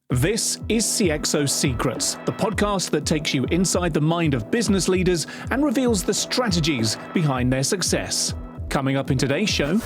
This is CXO Secrets, the podcast that takes you inside the mind of business leaders and reveals the strategies behind their success. Coming up in today's show: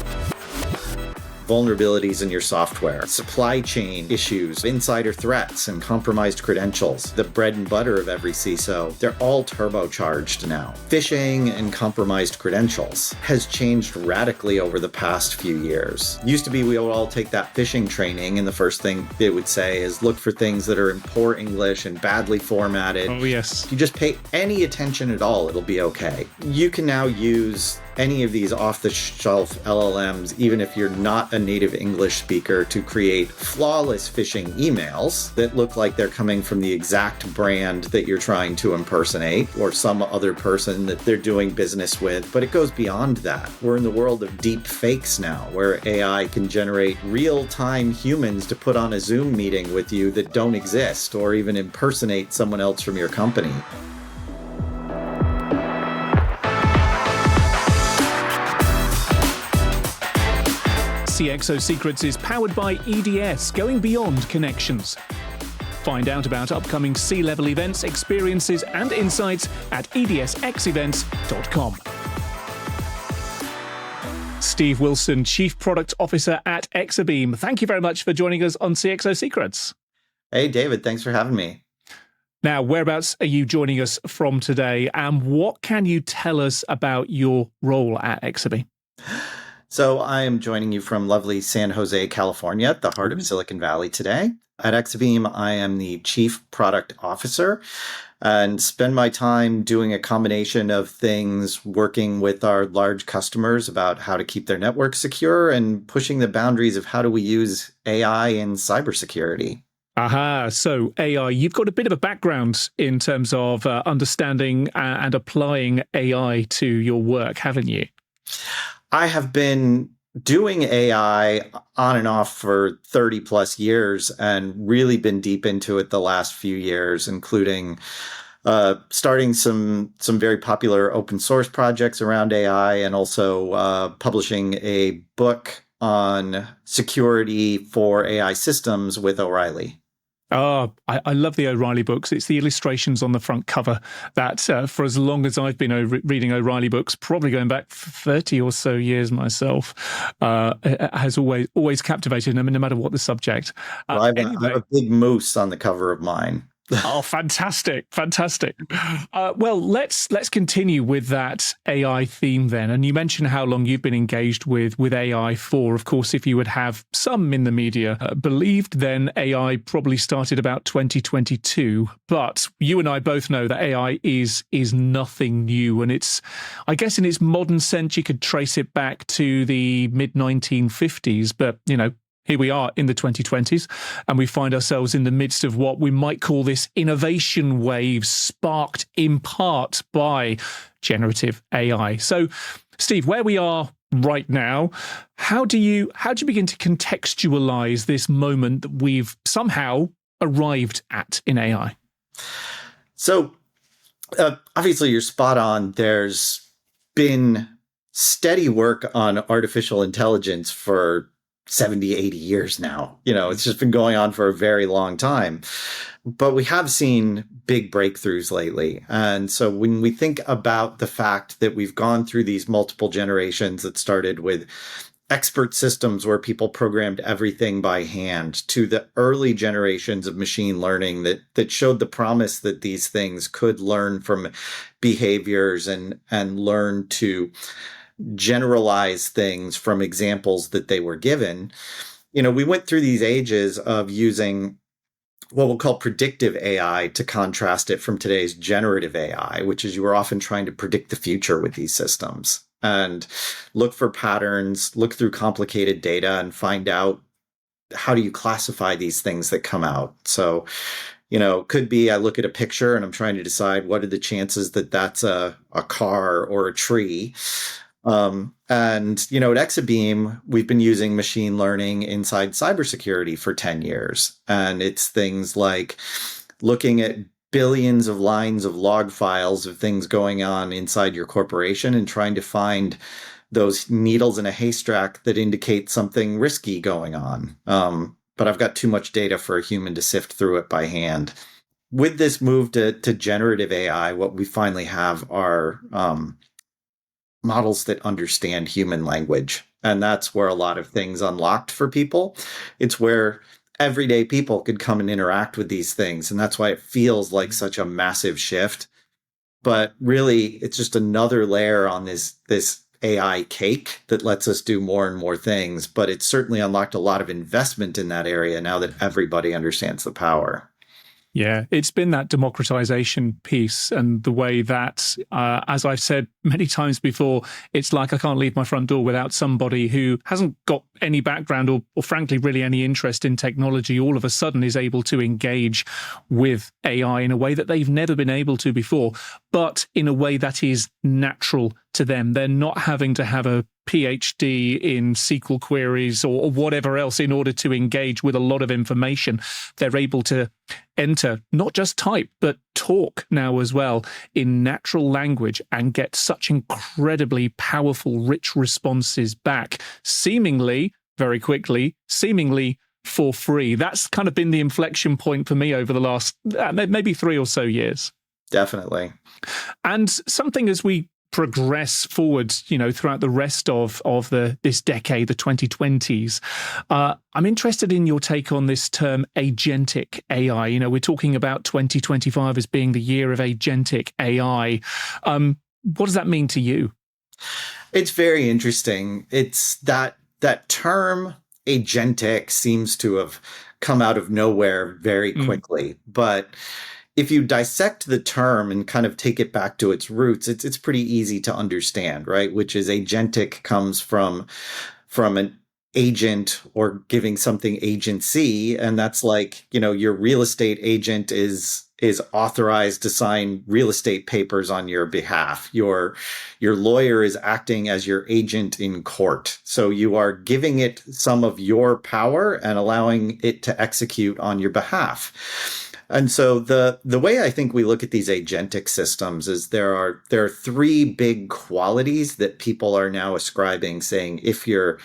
vulnerabilities in your software, supply chain issues, insider threats, and compromised credentials. The bread and butter of every CISO, they're all turbocharged now. Phishing and compromised credentials has changed radically over the past few years. Used to be we would all take that phishing training, and the first thing they would say is look for things that are in poor English and badly formatted. Oh, yes. If you just pay any attention at all, it'll be okay. You can now use any of these off-the-shelf LLMs, even if you're not a native English speaker, to create flawless phishing emails that look like they're coming from the exact brand that you're trying to impersonate or some other person that they're doing business with. But it goes beyond that. We're in the world of deepfakes now, where AI can generate real-time humans to put on a Zoom meeting with you that don't exist, or even impersonate someone else from your company. CXO Secrets is powered by EDS, going beyond connections. Find out about upcoming C-level events, experiences, and insights at edsxevents.com. Steve Wilson, Chief Product Officer at Exabeam. Thank you very much for joining us on CXO Secrets. Hey, David, thanks for having me. Now, whereabouts are you joining us from today, and what can you tell us about your role at Exabeam? So I am joining you from lovely San Jose, California, at the heart of Silicon Valley today. At Exabeam, I am the Chief Product Officer and spend my time doing a combination of things, working with our large customers about how to keep their network secure and pushing the boundaries of how do we use AI in cybersecurity. Aha, so AI, you've got a bit of a background in terms of understanding and applying AI to your work, haven't you? I have been doing AI on and off for 30 plus years and really been deep into it the last few years, including starting some very popular open source projects around AI and also publishing a book on security for AI systems with O'Reilly. Oh, I love the O'Reilly books. It's the illustrations on the front cover that for as long as I've been reading O'Reilly books, probably going back 30 or so years myself, has always captivated them, no matter what the subject. Well, I have a big moose on the cover of mine. Oh, fantastic. Well, let's continue with that AI theme then. And you mentioned how long you've been engaged with AI for. Of course, if you would have some in the media believed, then AI probably started about 2022. But you and I both know that AI is nothing new. And it's, I guess in its modern sense, you could trace it back to the mid-1950s. But, here we are in the 2020s, and we find ourselves in the midst of what we might call this innovation wave, sparked in part by generative AI. So, Steve, where we are right now, how do you begin to contextualize this moment that we've somehow arrived at in AI? So, obviously, you're spot on. There's been steady work on artificial intelligence for 70, 80 years now. It's just been going on for a very long time. But we have seen big breakthroughs lately. And so when we think about the fact that we've gone through these multiple generations that started with expert systems where people programmed everything by hand, to the early generations of machine learning that showed the promise that these things could learn from behaviors and learn to generalize things from examples that they were given. We went through these ages of using what we'll call predictive AI to contrast it from today's generative AI, which is you were often trying to predict the future with these systems and look for patterns, look through complicated data and find out how do you classify these things that come out. So, could be I look at a picture and I'm trying to decide what are the chances that that's a car or a tree. At Exabeam, we've been using machine learning inside cybersecurity for 10 years. And it's things like looking at billions of lines of log files of things going on inside your corporation and trying to find those needles in a haystack that indicate something risky going on. but I've got too much data for a human to sift through it by hand. With this move to generative AI, what we finally have are models that understand human language. And that's where a lot of things unlocked for people. It's where everyday people could come and interact with these things. And that's why it feels like such a massive shift. But really, it's just another layer on this AI cake that lets us do more and more things. But it's certainly unlocked a lot of investment in that area now that everybody understands the power. Yeah, it's been that democratization piece and the way that, as I've said many times before, it's like I can't leave my front door without somebody who hasn't got any background or frankly, really any interest in technology, all of a sudden is able to engage with AI in a way that they've never been able to before, but in a way that is natural to them. They're not having to have a PhD in SQL queries or whatever else in order to engage with a lot of information. They're able to enter, not just type, but talk now as well in natural language and get such incredibly powerful, rich responses back, seemingly very quickly, seemingly for free. That's kind of been the inflection point for me over the last maybe 3 or so years. Definitely. And something as we progress forward, throughout the rest of this decade, the 2020s. I'm interested in your take on this term agentic AI. We're talking about 2025 as being the year of agentic AI. What does that mean to you? It's very interesting. It's that term agentic seems to have come out of nowhere very quickly, but if you dissect the term and kind of take it back to its roots, it's pretty easy to understand, right? Which is agentic comes from an agent or giving something agency. And that's like, your real estate agent is authorized to sign real estate papers on your behalf. Your lawyer is acting as your agent in court. So you are giving it some of your power and allowing it to execute on your behalf. And so the way I think we look at these agentic systems is there are 3 big qualities that people are now ascribing, saying if you're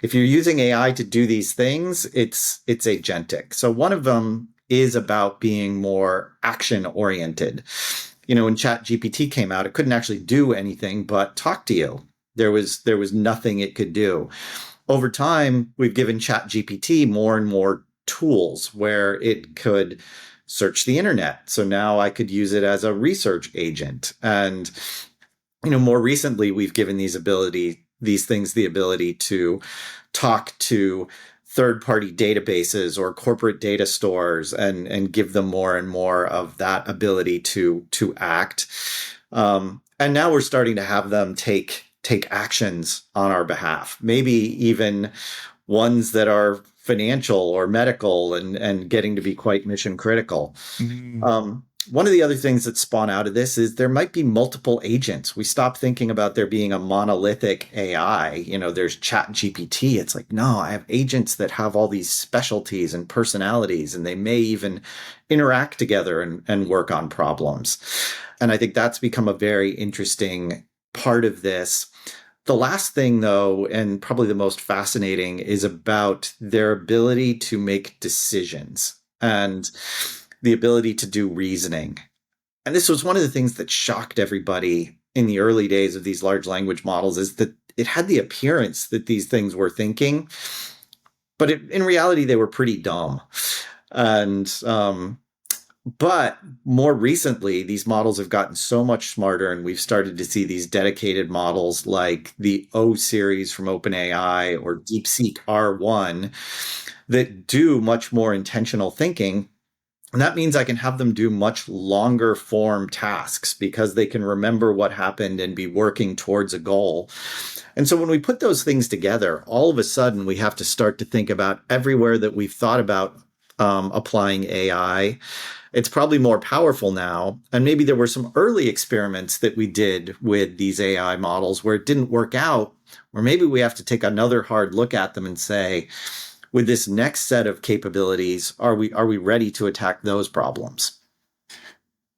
using AI to do these things, it's agentic. So one of them is about being more action oriented. When ChatGPT came out, it couldn't actually do anything but talk to you. There was nothing it could do. Over time, we've given ChatGPT more and more tools where it could search the internet. So now I could use it as a research agent. And, more recently, we've given these things the ability to talk to third-party databases or corporate data stores and give them more and more of that ability to act. And now we're starting to have them take actions on our behalf, maybe even ones that are financial or medical and getting to be quite mission critical. One of the other things that spawn out of this is there might be multiple agents. We stop thinking about there being a monolithic AI. There's ChatGPT. It's like, no, I have agents that have all these specialties and personalities, and they may even interact together and work on problems. And I think that's become a very interesting part of this. The last thing, though, and probably the most fascinating, is about their ability to make decisions and the ability to do reasoning. And this was one of the things that shocked everybody in the early days of these large language models, is that it had the appearance that these things were thinking, but in reality, they were pretty dumb. And but more recently, these models have gotten so much smarter, and we've started to see these dedicated models like the O series from OpenAI or DeepSeek R1 that do much more intentional thinking. And that means I can have them do much longer form tasks because they can remember what happened and be working towards a goal. And so when we put those things together, all of a sudden we have to start to think about everywhere that we've thought about applying AI. It's probably more powerful now. And maybe there were some early experiments that we did with these AI models where it didn't work out, or maybe we have to take another hard look at them and say, with this next set of capabilities, are we ready to attack those problems?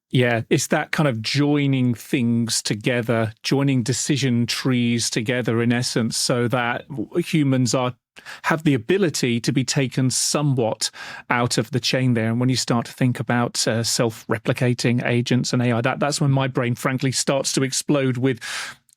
Yeah, it's that kind of joining things together, joining decision trees together in essence, so that humans are have the ability to be taken somewhat out of the chain there. And when you start to think about self-replicating agents and AI, that's when my brain, frankly, starts to explode with,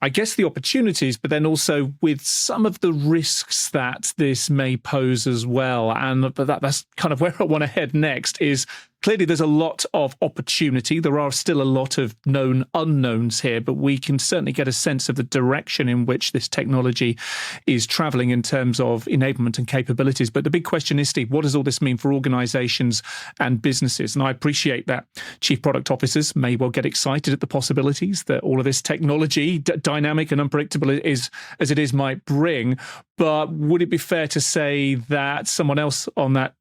I guess, the opportunities, but then also with some of the risks that this may pose as well. And that's kind of where I want to head next is, clearly, there's a lot of opportunity. There are still a lot of known unknowns here, but we can certainly get a sense of the direction in which this technology is traveling in terms of enablement and capabilities. But the big question is, Steve, what does all this mean for organizations and businesses? And I appreciate that chief product officers may well get excited at the possibilities that all of this technology, dynamic and unpredictable as it is, might bring. But would it be fair to say that someone else on that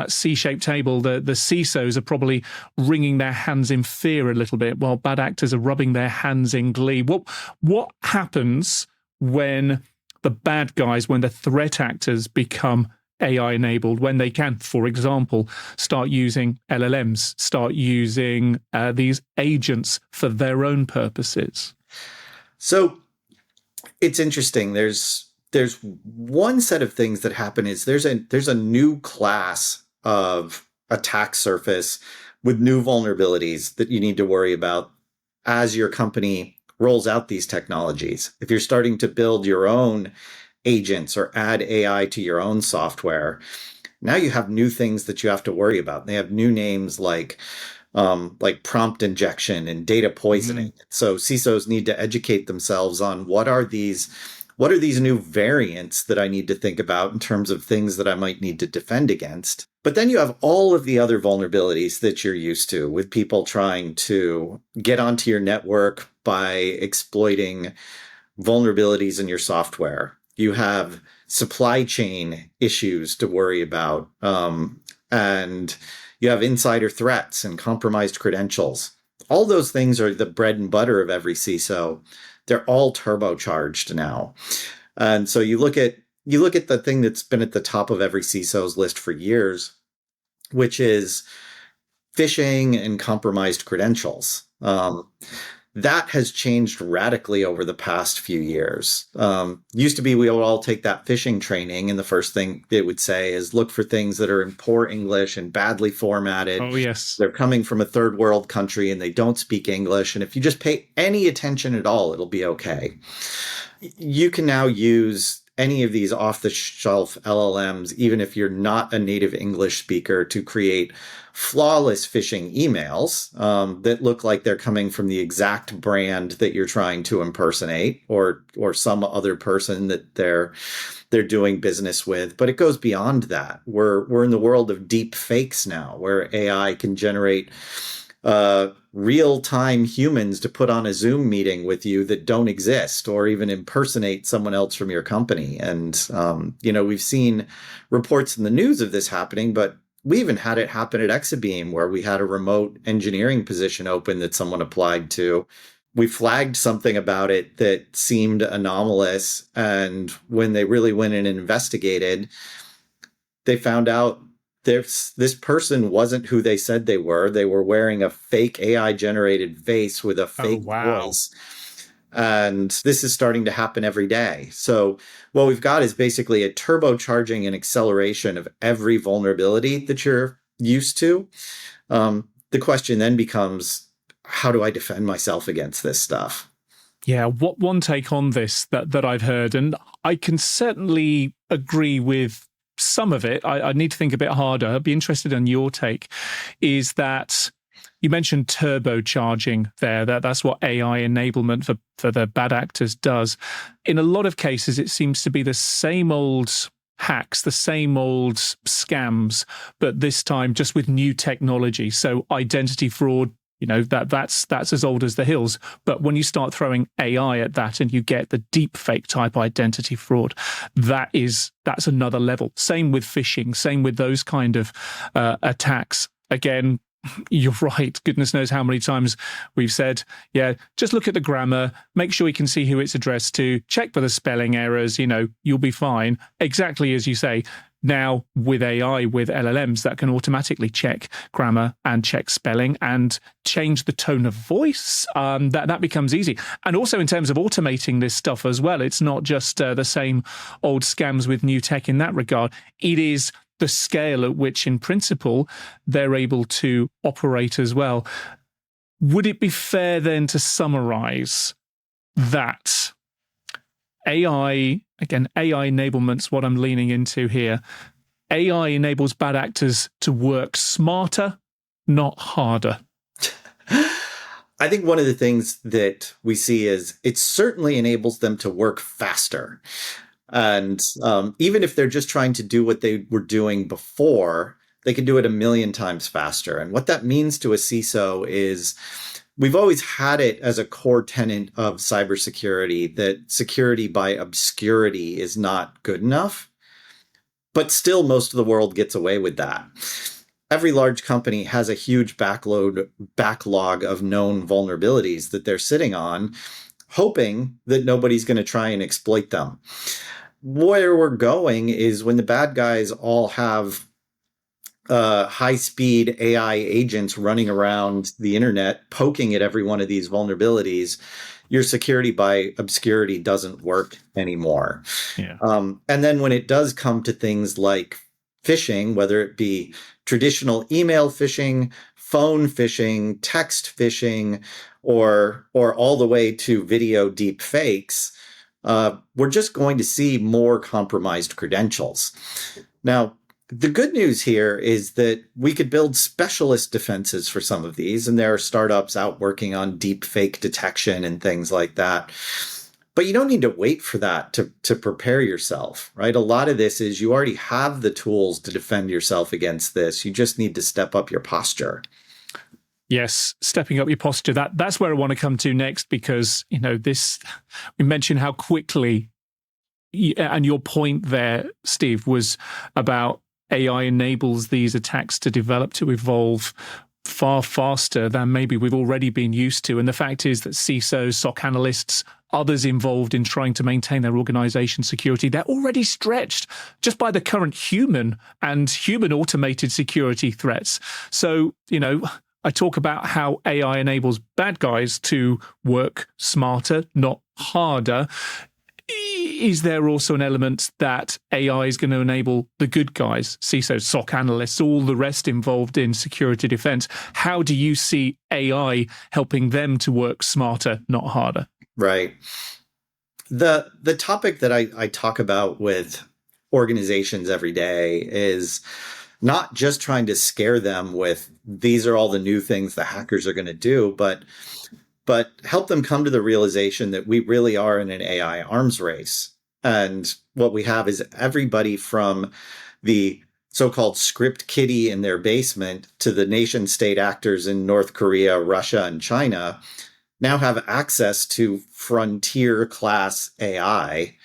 C-shaped table, the CISOs are probably wringing their hands in fear a little bit, while bad actors are rubbing their hands in glee? What happens when the bad guys, when the threat actors become AI-enabled, when they can, for example, start using LLMs, start using these agents for their own purposes? So it's interesting. There's one set of things that happen is there's a new class of attack surface with new vulnerabilities that you need to worry about as your company rolls out these technologies. If you're starting to build your own agents or add AI to your own software, now you have new things that you have to worry about. They have new names like prompt injection and data poisoning. Mm-hmm. So CISOs need to educate themselves on what are these new variants that I need to think about in terms of things that I might need to defend against. But then you have all of the other vulnerabilities that you're used to, with people trying to get onto your network by exploiting vulnerabilities in your software. You have supply chain issues to worry about, and you have insider threats and compromised credentials. All those things are the bread and butter of every CISO. They're all turbocharged now. And so you look at the thing that's been at the top of every CISO's list for years, which is phishing and compromised credentials. That has changed radically over the past few years. Used to be we would all take that phishing training, and the first thing they would say is look for things that are in poor English and badly formatted. Oh, yes. They're coming from a third world country and they don't speak English. And if you just pay any attention at all, it'll be okay. You can now use any of these off-the-shelf LLMs, even if you're not a native English speaker, to create flawless phishing emails that look like they're coming from the exact brand that you're trying to impersonate, or some other person that they're doing business with. But it goes beyond that. We're in the world of deep fakes now, where AI can generate real-time humans to put on a Zoom meeting with you that don't exist, or even impersonate someone else from your company. And, we've seen reports in the news of this happening, but we even had it happen at Exabeam, where we had a remote engineering position open that someone applied to. We flagged something about it that seemed anomalous. And when they really went in and investigated, they found out this person wasn't who they said they were. They were wearing a fake AI-generated face with a fake voice. And this is starting to happen every day. So what we've got is basically a turbocharging and acceleration of every vulnerability that you're used to. The question then becomes, how do I defend myself against this stuff? Yeah, what one take on this that I've heard, and I can certainly agree with some of it. I need to think a bit harder. I'd be interested in your take, is that you mentioned turbocharging there. That's what AI enablement for the bad actors does. In a lot of cases, it seems to be the same old hacks, the same old scams, but this time just with new technology. So identity fraud, that's as old as the hills. But when you start throwing AI at that and you get the deepfake type identity fraud, that's another level. Same with phishing, same with those kind of attacks. Again, you're right. Goodness knows how many times we've said, yeah, just look at the grammar, make sure you can see who it's addressed to, check for the spelling errors, you'll be fine. Exactly as you say, Now, with AI, with LLMs, that can automatically check grammar and check spelling and change the tone of voice. That becomes easy. And also in terms of automating this stuff as well, it's not just the same old scams with new tech in that regard. It is the scale at which, in principle, they're able to operate as well. Would it be fair then to summarize that AI enablement's what I'm leaning into here. AI enables bad actors to work smarter, not harder? I think one of the things that we see is it certainly enables them to work faster. And even if they're just trying to do what they were doing before, they can do it a million times faster. And what that means to a CISO is we've always had it as a core tenet of cybersecurity that security by obscurity is not good enough. But still, most of the world gets away with that. Every large company has a huge backlog of known vulnerabilities that they're sitting on, hoping that nobody's going to try and exploit them. Where we're going is when the bad guys all have high-speed AI agents running around the internet, poking at every one of these vulnerabilities, your security by obscurity doesn't work anymore. Yeah. And then when it does come to things like phishing, whether it be traditional email phishing, phone phishing, text phishing, or all the way to video deepfakes, we're just going to see more compromised credentials. Now, the good news here is that we could build specialist defenses for some of these, and there are startups out working on deepfake detection and things like that. But you don't need to wait for that to prepare yourself, right? A lot of this is you already have the tools to defend yourself against this. You just need to step up your posture. Yes, stepping up your posture. That's where I want to come to next, because we mentioned how quickly, and your point there, Steve, was about AI enables these attacks to develop, to evolve far faster than maybe we've already been used to. And the fact is that CISOs, SOC analysts, others involved in trying to maintain their organization security, they're already stretched just by the current human and human automated security threats. So, I talk about how AI enables bad guys to work smarter, not harder. Is there also an element that AI is going to enable the good guys, CISOs, SOC analysts, all the rest involved in security defense? How do you see AI helping them to work smarter, not harder? Right. The topic that I talk about with organizations every day is not just trying to scare them with these are all the new things the hackers are going to do, but help them come to the realization that we really are in an AI arms race. And what we have is everybody from the so-called script kiddie in their basement to the nation state actors in North Korea, Russia, and China now have access to frontier class AI.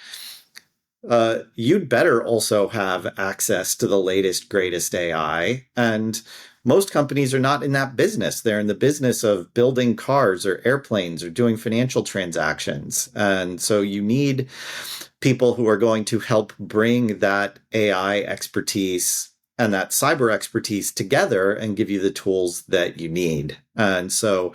You'd better also have access to the latest, greatest AI. And most companies are not in that business. They're in the business of building cars or airplanes or doing financial transactions. And so you need people who are going to help bring that AI expertise and that cyber expertise together and give you the tools that you need. And so,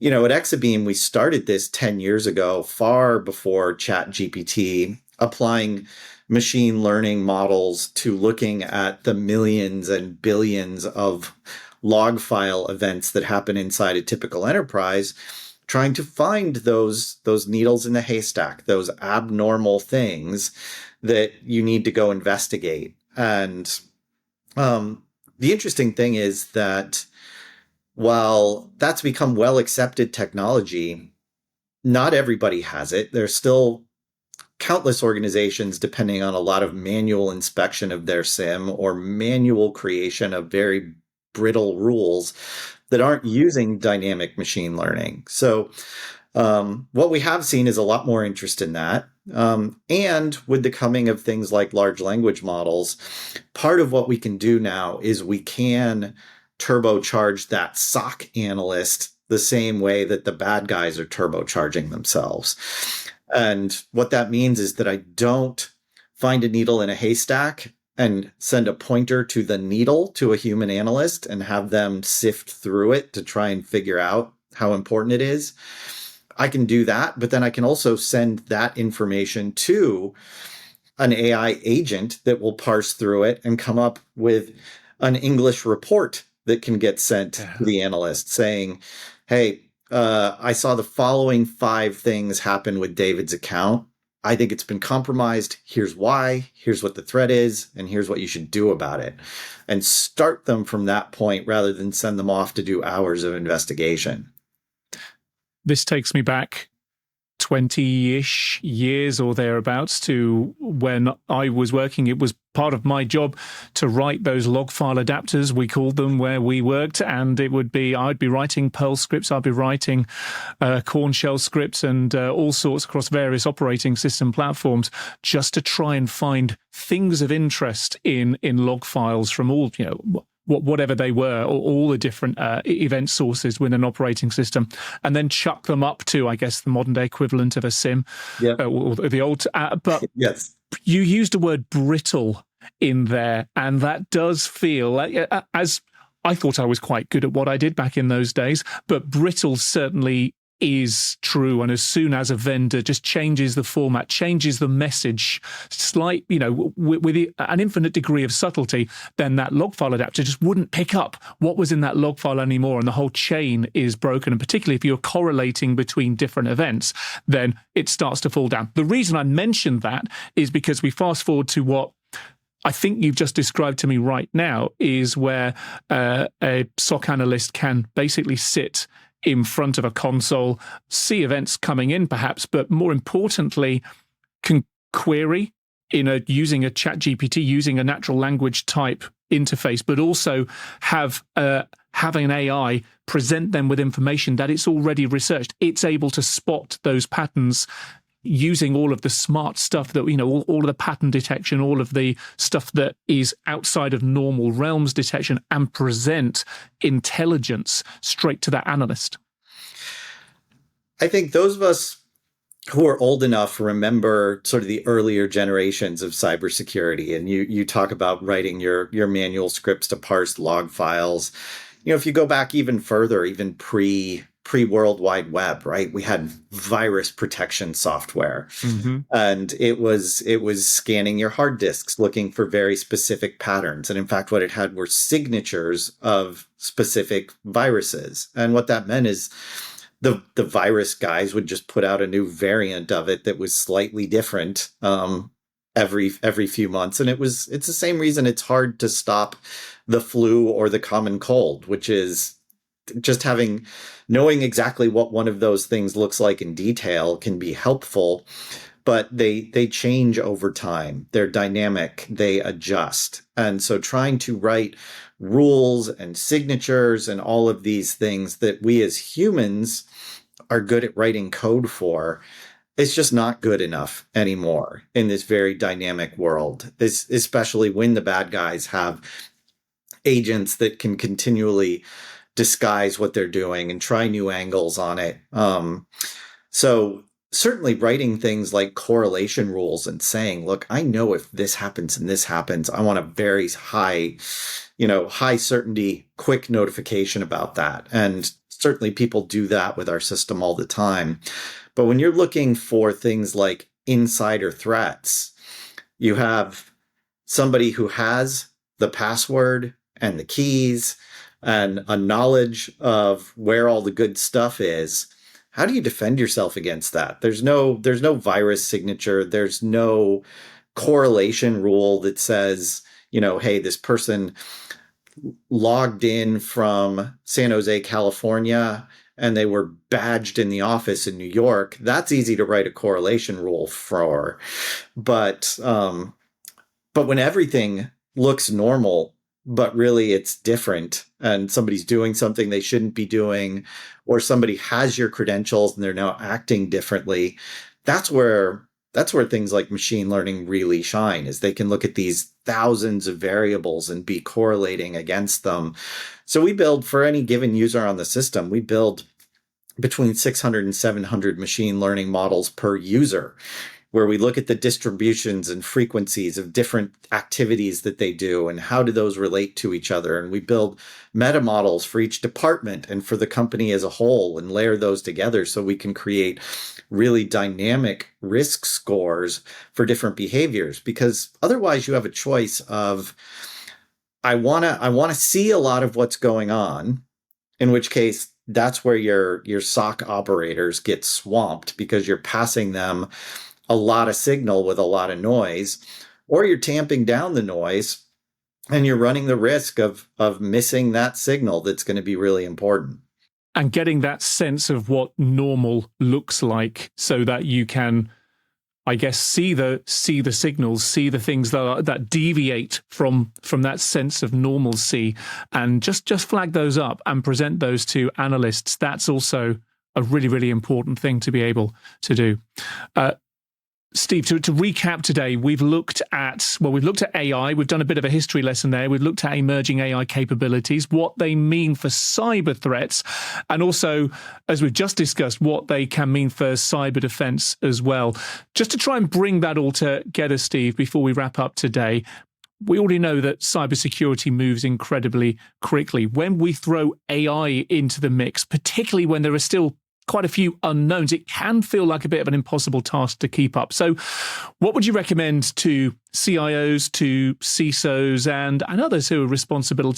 at Exabeam, we started this 10 years ago, far before ChatGPT, applying machine learning models to looking at the millions and billions of log file events that happen inside a typical enterprise, trying to find those needles in the haystack, those abnormal things that you need to go investigate. And the interesting thing is that while that's become well accepted technology, not everybody has it. There's still countless organizations depending on a lot of manual inspection of their SIM or manual creation of very brittle rules that aren't using dynamic machine learning. So what we have seen is a lot more interest in that. And with the coming of things like large language models, part of what we can do now is we can turbocharge that SOC analyst the same way that the bad guys are turbocharging themselves. And what that means is that I don't find a needle in a haystack and send a pointer to the needle to a human analyst and have them sift through it to try and figure out how important it is. I can do that, but then I can also send that information to an AI agent that will parse through it and come up with an English report that can get sent to the analyst saying, hey, I saw the following 5 things happen with David's account. I think it's been compromised. Here's why. Here's what the threat is. And here's what you should do about it. And start them from that point rather than send them off to do hours of investigation. This takes me back 20-ish years or thereabouts to when I was working. It was part of my job to write those log file adapters, we called them, where we worked. And it would be, I'd be writing Perl scripts, I'd be writing Corn shell scripts and all sorts across various operating system platforms just to try and find things of interest in log files from all, whatever they were, or all the different event sources within an operating system, and then chuck them up to, I guess, the modern day equivalent of a SIM, or the old. But yes, you used the word brittle in there, and that does feel like, as I thought I was quite good at what I did back in those days, but brittle certainly is true. And as soon as a vendor just changes the format, changes the message, with an infinite degree of subtlety, then that log file adapter just wouldn't pick up what was in that log file anymore. And the whole chain is broken. And particularly if you're correlating between different events, then it starts to fall down. The reason I mentioned that is because we fast forward to what I think you've just described to me right now, is where a SOC analyst can basically sit in front of a console, see events coming in perhaps, but more importantly, can query using a chat GPT, using a natural language type interface, but also have an AI present them with information that it's already researched. It's able to spot those patterns using all of the smart stuff that, all of the pattern detection, all of the stuff that is outside of normal realms detection, and present intelligence straight to that analyst. I think those of us who are old enough remember sort of the earlier generations of cybersecurity. And you talk about writing your manual scripts to parse log files. If you go back even further, even pre-World Wide Web, right? We had virus protection software, and it was scanning your hard disks, looking for very specific patterns. And in fact, what it had were signatures of specific viruses. And what that meant is the virus guys would just put out a new variant of it that was slightly different every few months. And it's the same reason it's hard to stop the flu or the common cold, which is just knowing exactly what one of those things looks like in detail can be helpful, but they change over time. They're dynamic, they adjust. And so trying to write rules and signatures and all of these things that we as humans are good at writing code for, it's just not good enough anymore in this very dynamic world, especially when the bad guys have agents that can continually disguise what they're doing and try new angles on it. So certainly writing things like correlation rules and saying, look, I know if this happens and this happens, I want a very high certainty, quick notification about that. And certainly people do that with our system all the time. But when you're looking for things like insider threats, you have somebody who has the password and the keys and a knowledge of where all the good stuff is. How do you defend yourself against that? There's no virus signature. There's no correlation rule that says, hey, this person logged in from San Jose, California, and they were badged in the office in New York. That's easy to write a correlation rule for. But when everything looks normal, but really it's different, and somebody's doing something they shouldn't be doing, or somebody has your credentials and they're now acting differently, that's where things like machine learning really shine, is they can look at these thousands of variables and be correlating against them. So we build, for any given user on the system, we build between 600 and 700 machine learning models per user. where we look at the distributions and frequencies of different activities that they do and how do those relate to each other. And we build meta models for each department and for the company as a whole and layer those together so we can create really dynamic risk scores for different behaviors. Because otherwise you have a choice of, I want to see a lot of what's going on, in which case that's where your SOC operators get swamped because you're passing them a lot of signal with a lot of noise, or you're tamping down the noise and you're running the risk of missing that signal that's going to be really important. And getting that sense of what normal looks like so that you can, I guess, see the signals, see the things that deviate from that sense of normalcy, and just flag those up and present those to analysts. That's also a really, really important thing to be able to do. Steve, to recap today, we've looked at AI. We've done a bit of a history lesson there. We've looked at emerging AI capabilities, what they mean for cyber threats, and also, as we've just discussed, what they can mean for cyber defense as well. Just to try and bring that all together, Steve, before we wrap up today, we already know that cybersecurity moves incredibly quickly. When we throw AI into the mix, particularly when there are still quite a few unknowns, it can feel like a bit of an impossible task to keep up. So what would you recommend to CIOs, to CISOs, and others who are responsible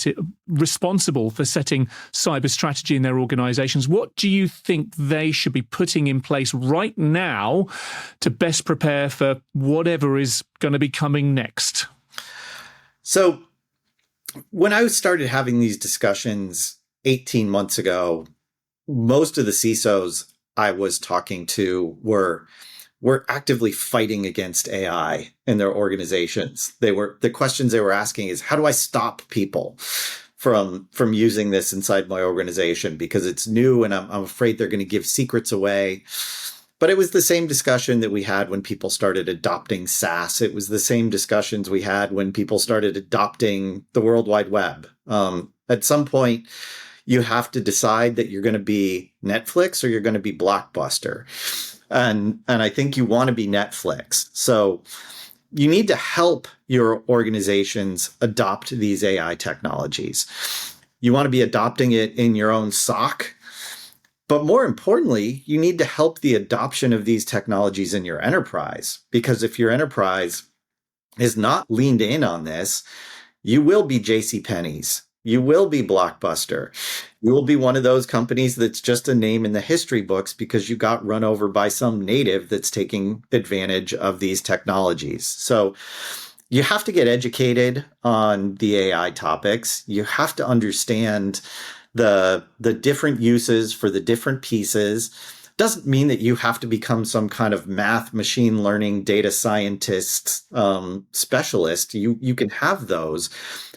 for setting cyber strategy in their organizations? What do you think they should be putting in place right now to best prepare for whatever is going to be coming next? So when I started having these discussions 18 months ago, most of the CISOs I was talking to were actively fighting against AI in their organizations. The questions they were asking is, how do I stop people from using this inside my organization because it's new and I'm afraid they're going to give secrets away. But it was the same discussion that we had when people started adopting SaaS. It was the same discussions we had when people started adopting the World Wide Web. At some point, you have to decide that you're going to be Netflix or you're going to be Blockbuster. And I think you want to be Netflix. So you need to help your organizations adopt these AI technologies. You want to be adopting it in your own SOC. But more importantly, you need to help the adoption of these technologies in your enterprise. Because if your enterprise is not leaned in on this, you will be JCPenney's. You will be Blockbuster. You will be one of those companies that's just a name in the history books because you got run over by some native that's taking advantage of these technologies. So you have to get educated on the AI topics. You have to understand the different uses for the different pieces. Doesn't mean that you have to become some kind of math, machine learning, data scientist specialist. You can have those.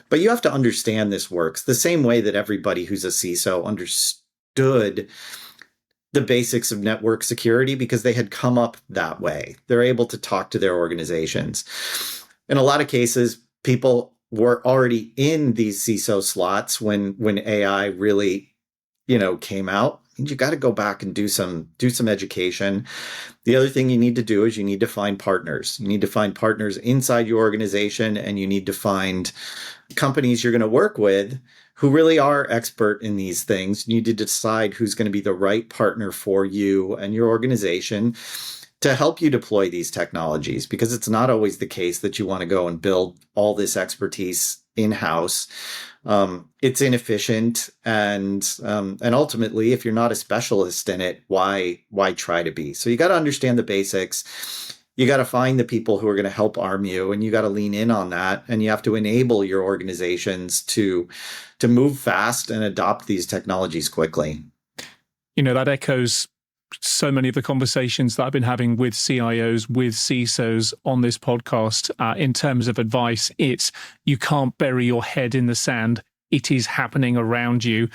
But you have to understand this works the same way that everybody who's a CISO understood the basics of network security because they had come up that way. They're able to talk to their organizations. In a lot of cases, people were already in these CISO slots when AI really, came out. And you got to go back and do some education. The other thing you need to do is you need to find partners. You need to find partners inside your organization, and you need to find companies you're going to work with who really are expert in these things. You need to decide who's going to be the right partner for you and your organization to help you deploy these technologies, because it's not always the case that you want to go and build all this expertise in-house. It's inefficient, and ultimately, if you're not a specialist in it, why try to be? So you got to understand the basics. You got to find the people who are going to help arm you, and you got to lean in on that. And you have to enable your organizations to move fast and adopt these technologies quickly. That echoes so many of the conversations that I've been having with CIOs, with CISOs on this podcast in terms of advice. It's you can't bury your head in the sand it is happening around you.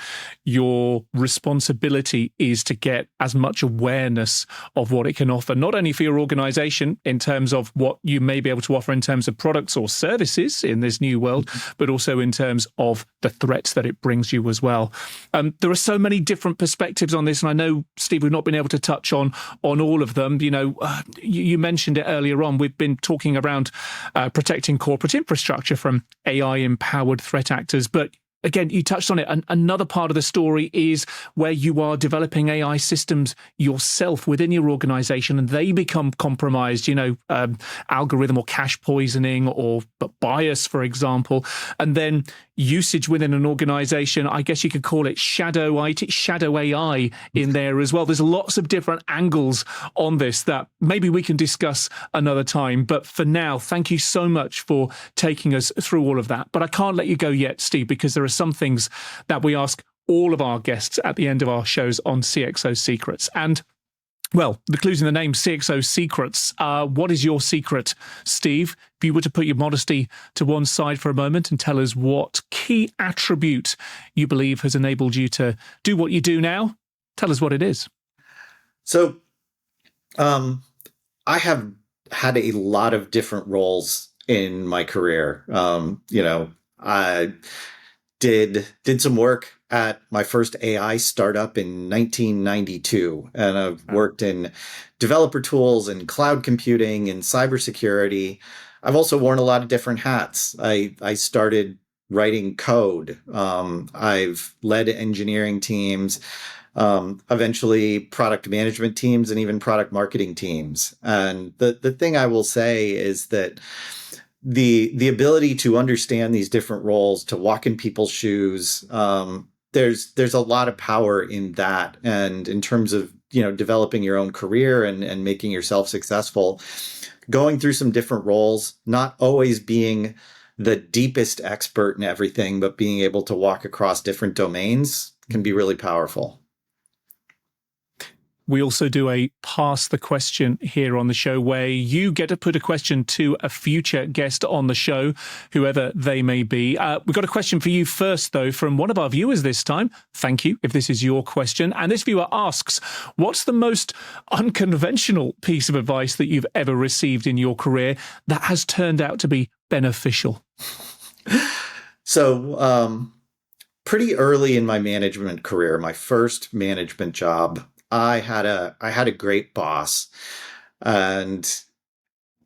Your responsibility is to get as much awareness of what it can offer, not only for your organization in terms of what you may be able to offer in terms of products or services in this new world, but also in terms of the threats that it brings you as well. There are so many different perspectives on this, and I know, Steve, we've not been able to touch on all of them. You mentioned it earlier on. We've been talking around protecting corporate infrastructure from AI-empowered threat actors, but again, you touched on it. Another part of the story is where you are developing AI systems yourself within your organization and they become compromised, algorithm or cache poisoning or bias, for example, and then usage within an organization. I guess you could call it shadow AI in there as well. There's lots of different angles on this that maybe we can discuss another time. But for now, thank you so much for taking us through all of that. But I can't let you go yet, Steve, because there are some things that we ask all of our guests at the end of our shows on CXO Secrets. And well, the clue's in the name, CXO Secrets. What is your secret, Steve? If you were to put your modesty to one side for a moment and tell us what key attribute you believe has enabled you to do what you do now, tell us what it is. So, I have had a lot of different roles in my career. I did some work at my first AI startup in 1992, and I've worked in developer tools and cloud computing and cybersecurity. I've also worn a lot of different hats. I started writing code. I've led engineering teams, eventually product management teams, and even product marketing teams. And the thing I will say is that the ability to understand these different roles, to walk in people's shoes, there's a lot of power in that. And in terms of, developing your own career and making yourself successful, going through some different roles, not always being the deepest expert in everything, but being able to walk across different domains can be really powerful. We also do a Pass the Question here on the show where you get to put a question to a future guest on the show, whoever they may be. We've got a question for you first, though, from one of our viewers this time. Thank you if this is your question. And this viewer asks, what's the most unconventional piece of advice that you've ever received in your career that has turned out to be beneficial? So, pretty early in my management career, my first management job, I had a great boss, and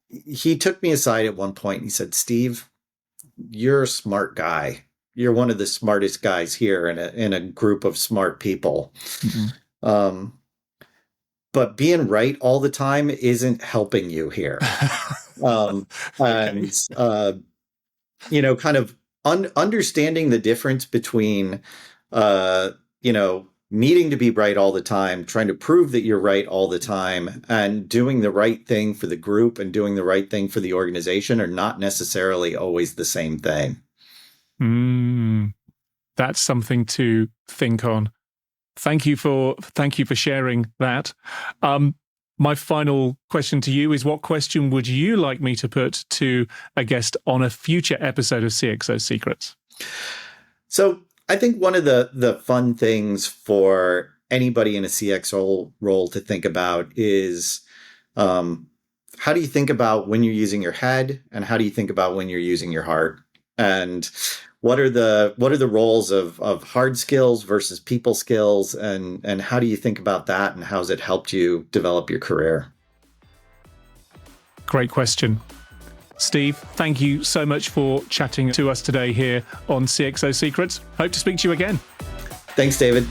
he took me aside at one point and he said, "Steve, you're a smart guy. You're one of the smartest guys here in a group of smart people. Mm-hmm. But being right all the time isn't helping you here." Okay. And kind of understanding the difference between needing to be right all the time, trying to prove that you're right all the time, and doing the right thing for the group and doing the right thing for the organization are not necessarily always the same thing. That's something to think on. Thank you for sharing that. My final question to you is, what question would you like me to put to a guest on a future episode of CXO Secrets? So I think one of the fun things for anybody in a CXO role to think about is how do you think about when you're using your head, and how do you think about when you're using your heart, and what are the roles of hard skills versus people skills, and how do you think about that, and how's it helped you develop your career? Great question. Steve, thank you so much for chatting to us today here on CXO Secrets. Hope to speak to you again. Thanks, David.